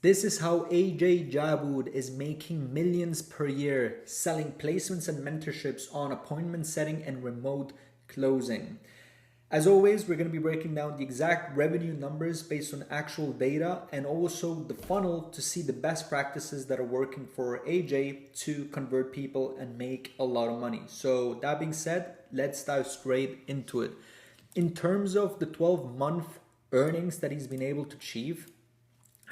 This is how AJ Yabut is making millions per year selling placements and mentorships on appointment setting and remote closing. As always, we're going to be breaking down the exact revenue numbers based on actual data and also the funnel to see the best practices that are working for AJ to convert people and make a lot of money. So that being said, let's dive straight into it. In terms of the 12-month earnings that he's been able to achieve,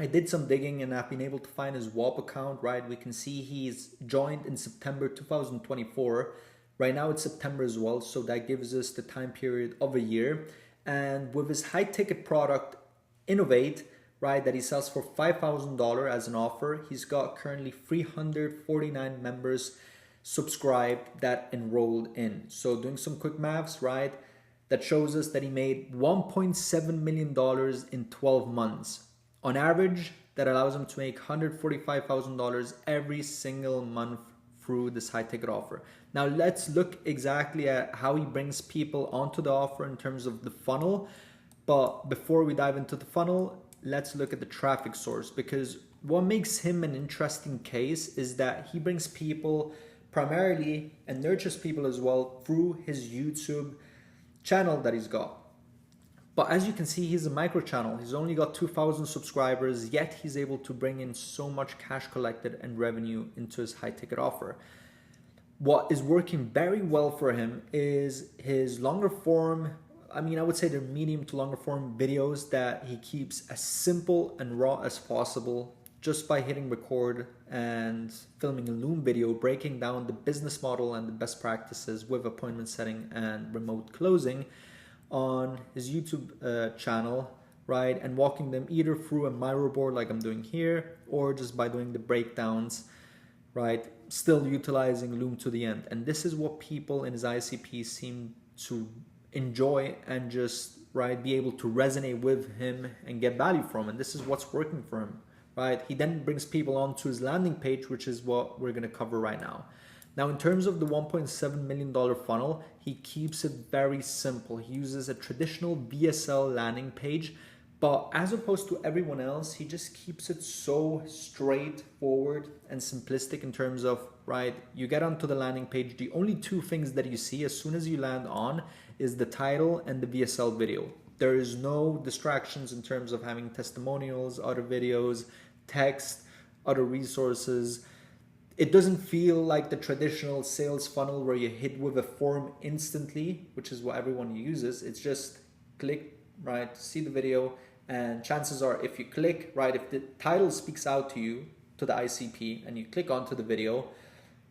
I did some digging and I've been able to find his WAP account, right? We can see he's joined in September 2024. Right now it's September as well, so that gives us the time period of a year. And with his high ticket product, Innovate, right, that he sells for $5,000 as an offer, he's got currently 349 members subscribed that enrolled in. So doing some quick maths, right, that shows us that he made $1.7 million in 12 months. On average, that allows him to make $145,000 every single month through this high ticket offer. Now let's look exactly at how he brings people onto the offer in terms of the funnel. But before we dive into the funnel, let's look at the traffic source, because what makes him an interesting case is that he brings people primarily and nurtures people as well through his YouTube channel that he's got. But as you can see, he's a micro channel. He's only got 2,000 subscribers, yet he's able to bring in so much cash collected and revenue into his high ticket offer. What is working very well for him is his longer form, I would say they're medium to longer form videos that he keeps as simple and raw as possible, just by hitting record and filming a Loom video, breaking down the business model and the best practices with appointment setting and remote closing on his YouTube channel, right? And walking them either through a Miro board like I'm doing here, or just by doing the breakdowns, right? Still utilizing Loom to the end. And this is what people in his ICP seem to enjoy and just, right, be able to resonate with him and get value from. And this is what's working for him, right? He then brings people onto his landing page, which is what we're going to cover right now. Now, in terms of the $1.7 million funnel, he keeps it very simple. He uses a traditional VSL landing page, but as opposed to everyone else, he just keeps it so straightforward and simplistic in terms of, right, you get onto the landing page. The only two things that you see as soon as you land on is the title and the VSL video. There is no distractions in terms of having testimonials, other videos, text, other resources. It doesn't feel like the traditional sales funnel where you hit with a form instantly, which is what everyone uses. It's just click, right, see the video, and chances are if you click, right, if the title speaks out to you, to the ICP, and you click onto the video,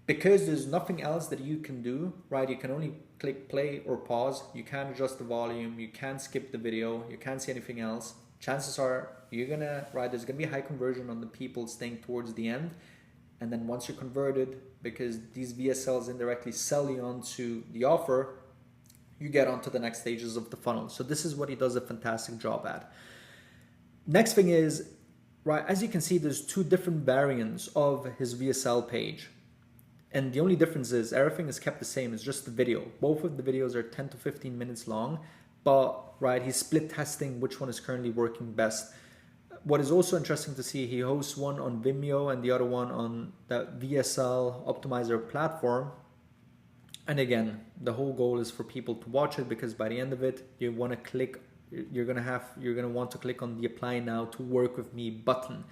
because there's nothing else that you can do, right, you can only click play or pause, you can't adjust the volume, you can't skip the video, you can't see anything else. Chances are there's gonna be a high conversion on the people staying towards the end. And then once you're converted, because these VSLs indirectly sell you onto the offer, you get onto the next stages of the funnel. So this is what he does a fantastic job at. Next thing is, right, as you can see, there's two different variants of his VSL page. And the only difference is everything is kept the same. It's just the video. Both of the videos are 10 to 15 minutes long, but, right, he's split testing which one is currently working best. What is also interesting to see, he hosts one on Vimeo and the other one on the VSL Optimizer platform. And again, the whole goal is for people to watch it, because by the end of it, you're gonna want to click on the apply now to work with me button.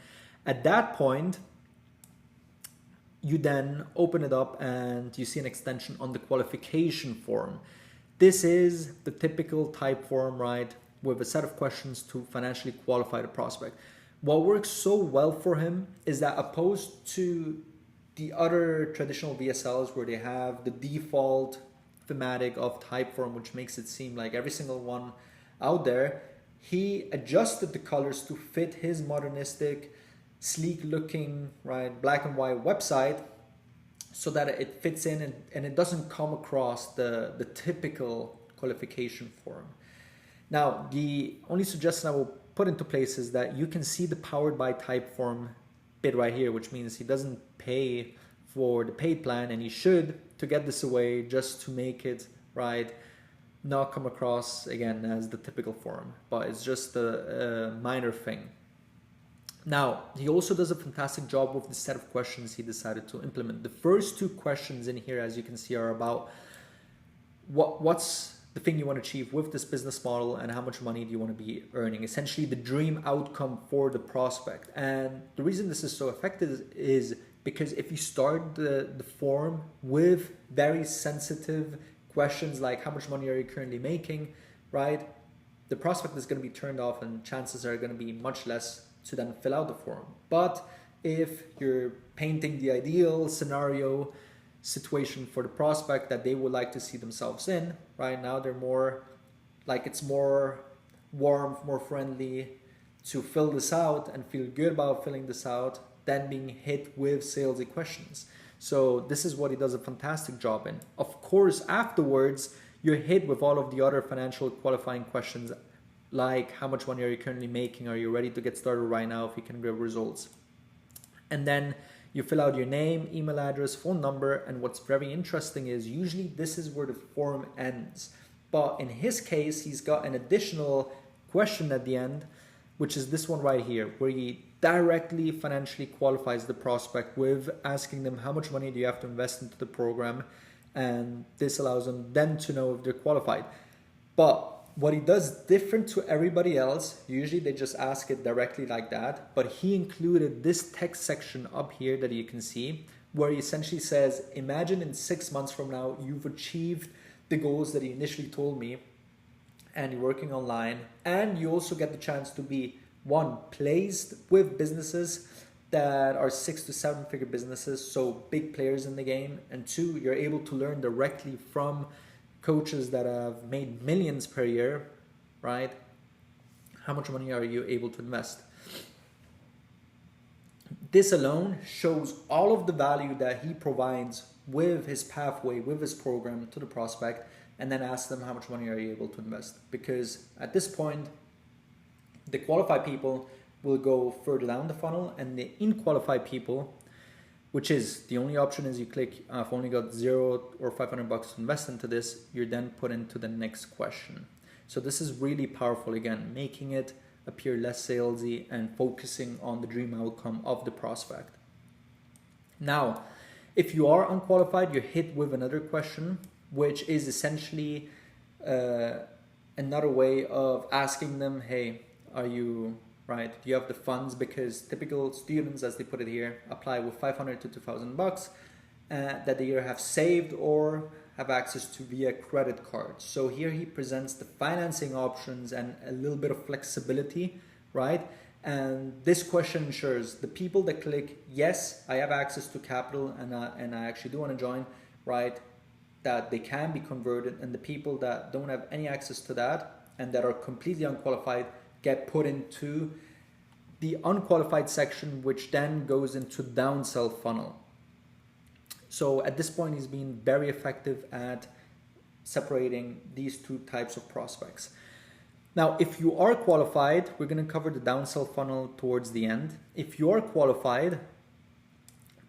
At that point, you then open it up and you see an extension on the qualification form. This is the typical type form, right, with a set of questions to financially qualify the prospect. What works so well for him is that, opposed to the other traditional VSLs where they have the default thematic of Typeform, which makes it seem like every single one out there, he adjusted the colors to fit his modernistic, sleek looking, right, black and white website, so that it fits in and it doesn't come across the typical qualification form. Now, the only suggestion I will put into place is that you can see the powered by Typeform bit right here, which means he doesn't pay for the paid plan, and he should, to get this away, just to make it, right, not come across again as the typical form, but it's just a minor thing. Now, he also does a fantastic job with the set of questions he decided to implement. The first two questions in here, as you can see, are about what's the thing you want to achieve with this business model and how much money do you want to be earning. Essentially, the dream outcome for the prospect. And the reason this is so effective is because if you start the form with very sensitive questions like how much money are you currently making, right? The prospect is going to be turned off and chances are going to be much less to then fill out the form. But if you're painting the ideal scenario situation for the prospect that they would like to see themselves in, right now they're more like it's more warm, more friendly to fill this out and feel good about filling this out than being hit with salesy questions. So this is what he does a fantastic job in. Of course, afterwards, you're hit with all of the other financial qualifying questions like how much money are you currently making? Are you ready to get started right now if you can get results? And then you fill out your name, email address, phone number, and what's very interesting is usually this is where the form ends. But in his case, he's got an additional question at the end, which is this one right here, where he directly financially qualifies the prospect with asking them how much money do you have to invest into the program, and this allows them then to know if they're qualified. But what he does different to everybody else, usually they just ask it directly like that, but he included this text section up here that you can see, where he essentially says, imagine in 6 months from now, you've achieved the goals that he initially told me, and you're working online, and you also get the chance to be, one, placed with businesses that are 6 to 7 figure businesses, so big players in the game, and two, you're able to learn directly from coaches that have made millions per year, right? How much money are you able to invest? This alone shows all of the value that he provides with his pathway, with his program to the prospect, and then ask them how much money are you able to invest? Because at this point, the qualified people will go further down the funnel, and the unqualified people, which is the only option is you click, I've only got $0 or $500 to invest into this, you're then put into the next question. So this is really powerful, again, making it appear less salesy and focusing on the dream outcome of the prospect. Now, if you are unqualified, you're hit with another question, which is essentially another way of asking them, hey, are you right? Do you have the funds? Because typical students, as they put it here, apply with $500 to $2,000 that they either have saved or have access to via credit card. So here he presents the financing options and a little bit of flexibility, right? And this question ensures the people that click, yes, I have access to capital and I actually do want to join, right? That they can be converted, and the people that don't have any access to that and that are completely unqualified get put into the unqualified section, which then goes into downsell funnel. So at this point, he's been very effective at separating these two types of prospects. Now, if you are qualified, we're going to cover the downsell funnel towards the end. If you are qualified,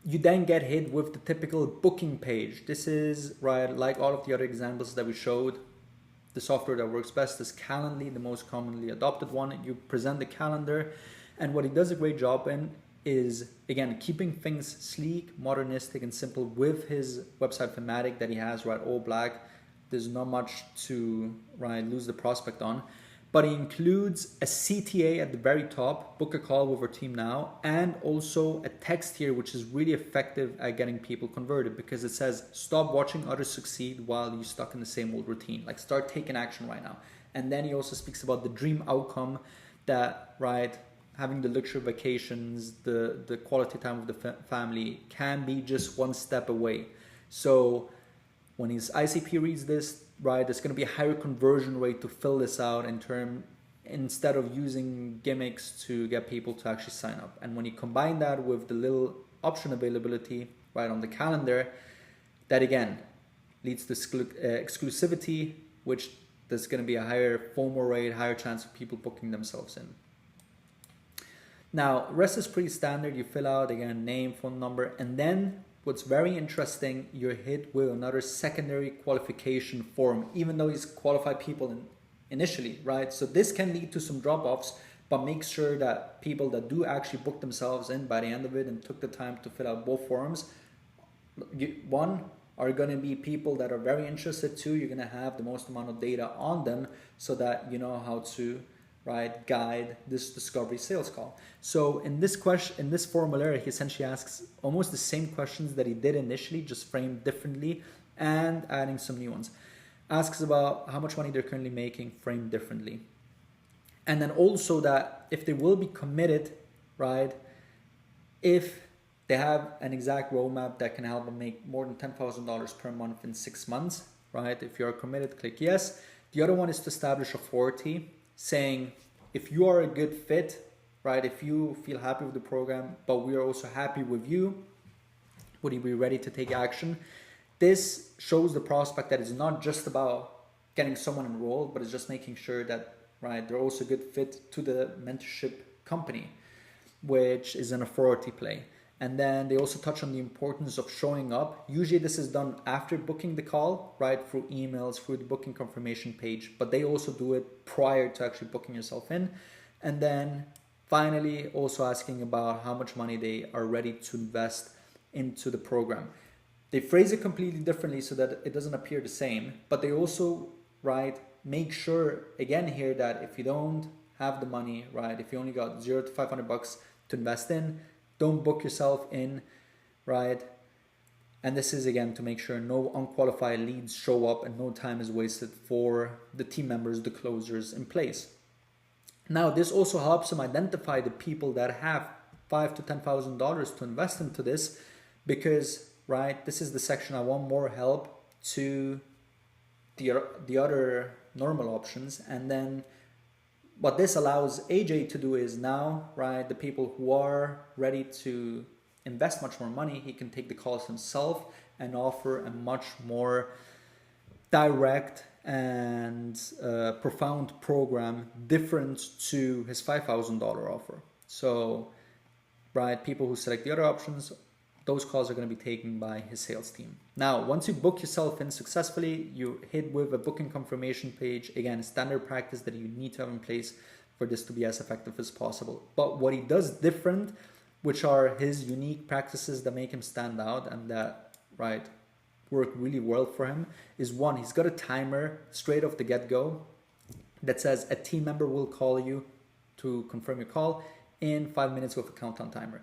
you then get hit with the typical booking page. This is, right, like all of the other examples that we showed, the software that works best is Calendly, the most commonly adopted one. You present the calendar, and what he does a great job in is, again, keeping things sleek, modernistic, and simple with his website thematic that he has, right, all black. There's not much to, right, lose the prospect on. But he includes a CTA at the very top, book a call with our team now, and also a text here, which is really effective at getting people converted, because it says, stop watching others succeed while you're stuck in the same old routine. Like, start taking action right now. And then he also speaks about the dream outcome that, right, having the luxury vacations, the quality time with the family can be just one step away. So when his ICP reads this, right, there's going to be a higher conversion rate to fill this out instead of using gimmicks to get people to actually sign up. And when you combine that with the little option availability right on the calendar, that again leads to exclusivity, which there's going to be a higher FOMO rate, higher chance of people booking themselves in. Now, rest is pretty standard. You fill out, again, name, phone number, and then what's very interesting, you're hit with another secondary qualification form, even though he's qualified people initially, right? So this can lead to some drop-offs but make sure that people that do actually book themselves in by the end of it and took the time to fill out both forms, one, are going to be people that are very interested. Two, you're going to have the most amount of data on them so that you know how to guide this discovery sales call. So in this formulary, he essentially asks almost the same questions that he did initially, just framed differently and adding some new ones. Asks about how much money they're currently making, framed differently. And then also that if they will be committed, if they have an exact roadmap that can help them make more than $10,000 per month in 6 months, If you're committed, click yes. The other one is to establish authority, saying if you are a good fit, if you feel happy with the program, but we are also happy with you, would you be ready to take action? This shows the prospect that it's not just about getting someone enrolled, but it's just making sure that they're also a good fit to the mentorship company, which is an authority play. And then they also touch on the importance of showing up. Usually this is done after booking the call, through emails, through the booking confirmation page, but they also do it prior to actually booking yourself in. And then finally, also asking about how much money they are ready to invest into the program. They phrase it completely differently so that it doesn't appear the same, but they also, make sure again here that if you don't have the money, if you only got $0 to $500 to invest in, don't book yourself in, And this is again to make sure no unqualified leads show up and no time is wasted for the team members, the closers in place. Now, this also helps them identify the people that have $5,000 to $10,000 to invest into this, because this is the section I want more help to the other normal options. And then what this allows AJ to do is now, the people who are ready to invest much more money, he can take the calls himself and offer a much more direct and profound program different to his $5,000 offer. So, people who select the other options, those calls are going to be taken by his sales team. Now, once you book yourself in successfully, you hit with a booking confirmation page. Again, standard practice that you need to have in place for this to be as effective as possible. But what he does different, which are his unique practices that make him stand out and that, work really well for him, is one, he's got a timer straight off the get-go that says a team member will call you to confirm your call in 5 minutes with a countdown timer.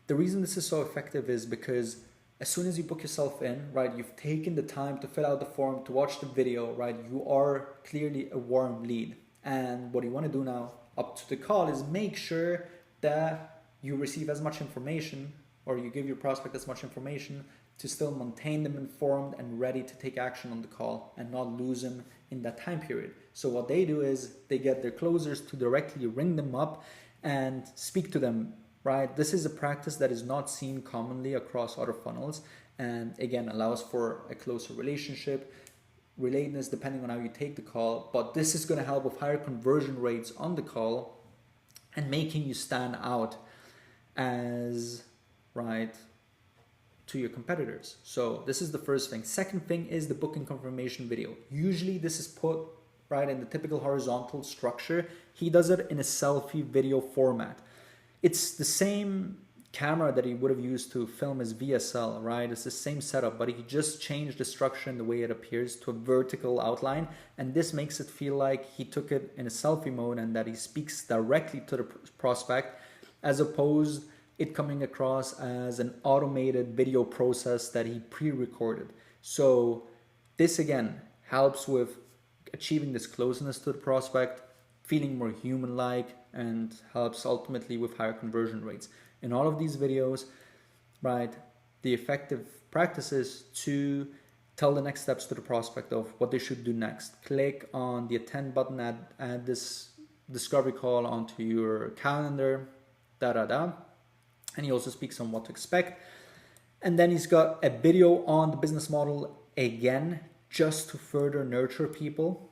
The reason this is so effective is because as soon as you book yourself in, you've taken the time to fill out the form, to watch the video, you are clearly a warm lead. And what you want to do now up to the call is make sure that you receive as much information, or you give your prospect as much information to still maintain them informed and ready to take action on the call and not lose them in that time period. So what they do is they get their closers to directly ring them up and speak to them. This is a practice that is not seen commonly across other funnels, and again allows for a closer relationship, relatedness depending on how you take the call. But this is going to help with higher conversion rates on the call and making you stand out as to your competitors. So this is the first thing. Second thing is the booking confirmation video. Usually this is put in the typical horizontal structure. He does it in a selfie video format. It's the same camera that he would have used to film his VSL, It's the same setup, but he just changed the structure and the way it appears to a vertical outline. And this makes it feel like he took it in a selfie mode and that he speaks directly to the prospect, as opposed it coming across as an automated video process that he pre-recorded. So this again helps with achieving this closeness to the prospect, feeling more human-like, and helps ultimately with higher conversion rates. In all of these videos, the effective practice is to tell the next steps to the prospect of what they should do next. Click on the attend button, add this discovery call onto your calendar, and he also speaks on what to expect. And then he's got a video on the business model again, just to further nurture people,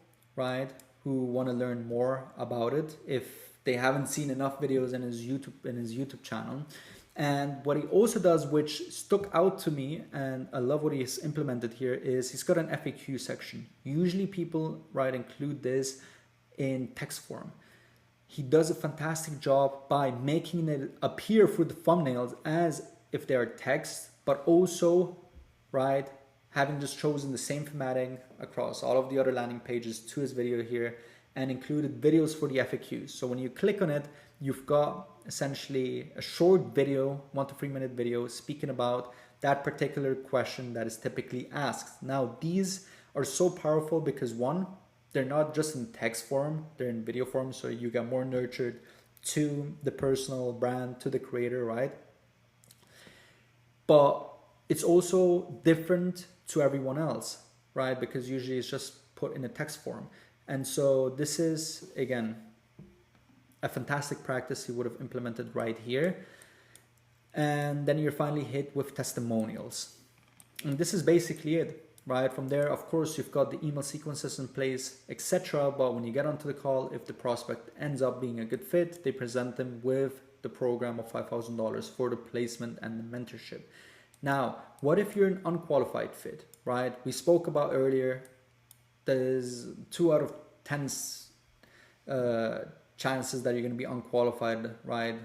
who want to learn more about it if they haven't seen enough videos in his YouTube channel. And what he also does, which stuck out to me, and I love what he's implemented here, is he's got an FAQ section. Usually people include this in text form. He does a fantastic job by making it appear through the thumbnails as if they are text, but also, right, having just chosen the same formatting across all of the other landing pages to his video here and included videos for the FAQs. So when you click on it, you've got essentially a short video, 1 to 3 minute video speaking about that particular question that is typically asked. Now, these are so powerful because one, they're not just in text form, they're in video form, so you get more nurtured to the personal brand, to the creator, right? But it's also different to everyone else, right? Because usually it's just put in a text form. And so this is, again, a fantastic practice he would have implemented right here. And then you're finally hit with testimonials. And this is basically it. Right from there, of course, you've got the email sequences in place, etc. But when you get onto the call, if the prospect ends up being a good fit, they present them with the program of $5,000 for the placement and the mentorship. Now, what if you're an unqualified fit, right? We spoke about earlier, there's 2 out of 10 chances that you're going to be unqualified, right?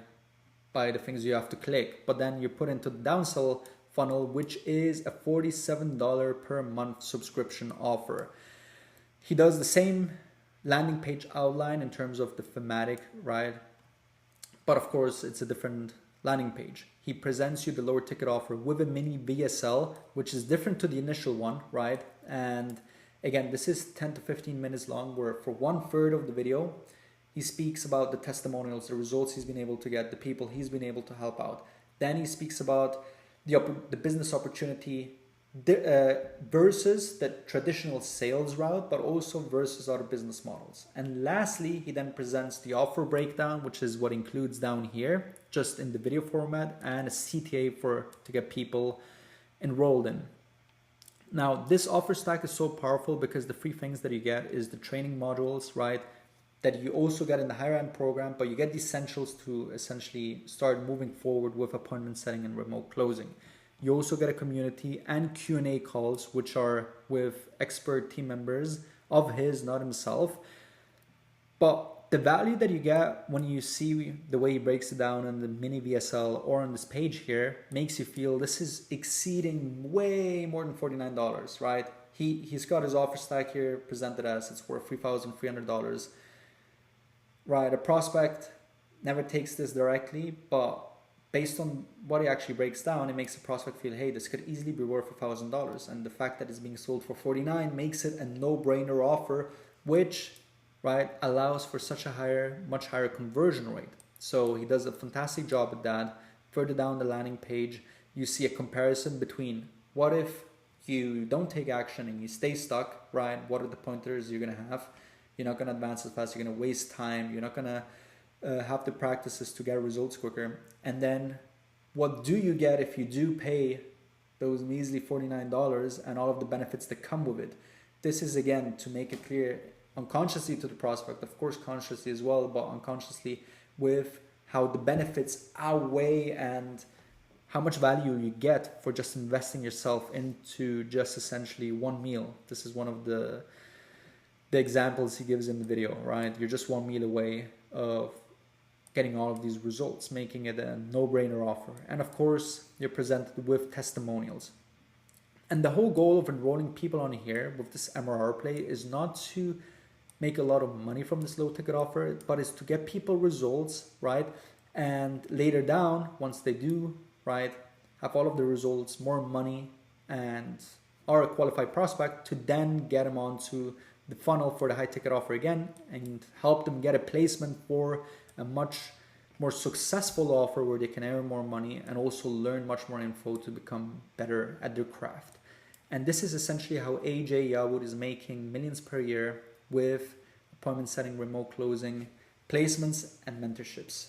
By the things you have to click. But then you're put into the downsell funnel, which is a $47 per month subscription offer. He does the same landing page outline in terms of the thematic, right? But of course, it's a different landing page. He presents you the lower ticket offer with a mini VSL, which is different to the initial one, right? And again, this is 10 to 15 minutes long, where for 1/3 of the video, he speaks about the testimonials, the results he's been able to get, the people he's been able to help out. Then he speaks about the business opportunity versus the traditional sales route, but also versus other business models. And lastly, he then presents the offer breakdown, which is what includes down here, just in the video format, and a CTA to get people enrolled in. Now, this offer stack is so powerful because the 3 things that you get is the training modules, right? That you also get in the higher end program, but you get the essentials to essentially start moving forward with appointment setting and remote closing. You also get a community and Q&A calls, which are with expert team members of his, not himself. But the value that you get when you see the way he breaks it down in the mini VSL or on this page here makes you feel this is exceeding way more than $49, right? He's got his offer stack here presented as it's worth $3,300. Right, a prospect never takes this directly, but based on what he actually breaks down, it makes the prospect feel, hey, this could easily be worth $1,000. And the fact that it's being sold for $49 makes it a no-brainer offer, which, right, allows for such a much higher conversion rate. So he does a fantastic job at that. Further down the landing page, you see a comparison between what if you don't take action and you stay stuck, right? What are the pointers you're going to have? You're not going to advance as fast. You're going to waste time. You're not going to have the practices to get results quicker. And then what do you get if you do pay those measly $49 and all of the benefits that come with it? This is, again, to make it clear unconsciously to the prospect, of course consciously as well, but unconsciously with how the benefits outweigh and how much value you get for just investing yourself into just essentially one meal. This is one of the examples he gives in the video, right? You're just one meal away of getting all of these results, making it a no-brainer offer. And of course, you're presented with testimonials. And the whole goal of enrolling people on here with this MRR play is not to make a lot of money from this low ticket offer, but is to get people results, right? And later down, once they do, right, have all of the results, more money, and are a qualified prospect, to then get them onto the funnel for the high ticket offer again and help them get a placement for a much more successful offer where they can earn more money and also learn much more info to become better at their craft. And this is essentially how AJ Yabut is making millions per year with appointment setting, remote closing, placements, and mentorships.